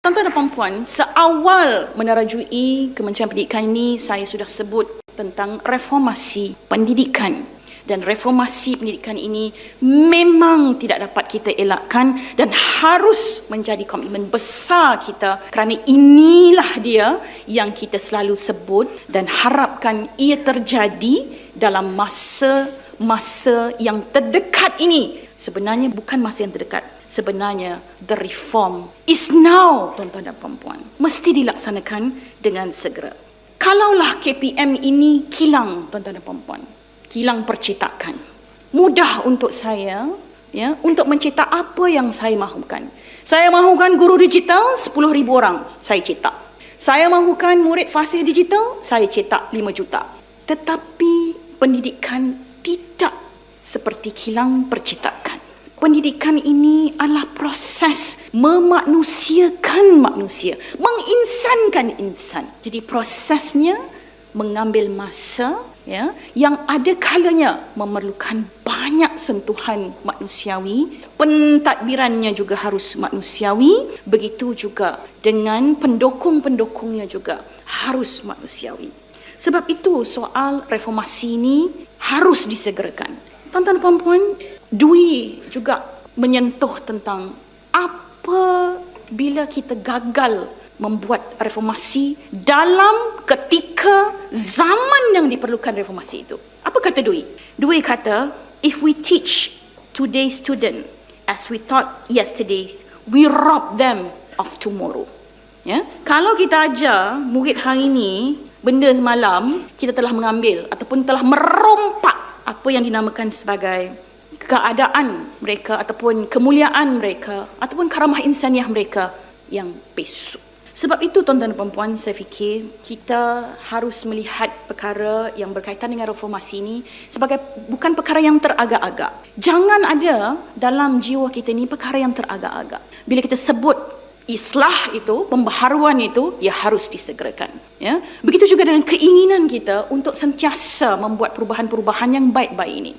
Tuan-tuan dan puan-puan, seawal menerajui Kementerian Pendidikan ini, saya sudah sebut tentang reformasi pendidikan. Dan reformasi pendidikan ini memang tidak dapat kita elakkan dan harus menjadi komitmen besar kita, kerana inilah dia yang kita selalu sebut dan harapkan ia terjadi dalam masa yang terdekat ini. Sebenarnya bukan masa yang terdekat. Sebenarnya the reform is now, tuan-tuan dan puan-puan. Mesti dilaksanakan dengan segera. Kalaulah KPM ini kilang, tuan-tuan dan puan-puan, kilang percetakan, mudah untuk saya untuk mencetak apa yang saya mahukan. Saya mahukan guru digital 10,000 orang, saya cetak. Saya mahukan murid fasih digital, saya cetak 5 juta. Tetapi pendidikan tidak seperti kilang percetakan. Pendidikan ini adalah proses memanusiakan manusia, menginsankan insan. Jadi prosesnya mengambil masa yang ada kalanya memerlukan banyak sentuhan manusiawi, pentadbirannya juga harus manusiawi, begitu juga dengan pendukung-pendukungnya juga harus manusiawi. Sebab itu soal reformasi ini harus disegerakan. Tuan-tuan dan puan-puan, Dwi juga menyentuh tentang apa bila kita gagal membuat reformasi dalam ketika zaman yang diperlukan reformasi itu. Apa kata Dwi? Dwi kata, if we teach today's student as we taught yesterday's, we rob them of tomorrow. Kalau kita ajar murid hari ini benda semalam, kita telah mengambil ataupun telah merompak apa yang dinamakan sebagai keadaan mereka ataupun kemuliaan mereka ataupun karamah insaniah mereka yang besok. Sebab itu tuan-tuan dan puan-puan, saya fikir kita harus melihat perkara yang berkaitan dengan reformasi ini sebagai bukan perkara yang teragak-agak. Jangan ada dalam jiwa kita ini perkara yang teragak-agak. Bila kita sebut islah itu, pembaharuan itu, ia harus disegerakan. Begitu juga dengan keinginan kita untuk sentiasa membuat perubahan-perubahan yang baik-baik ini.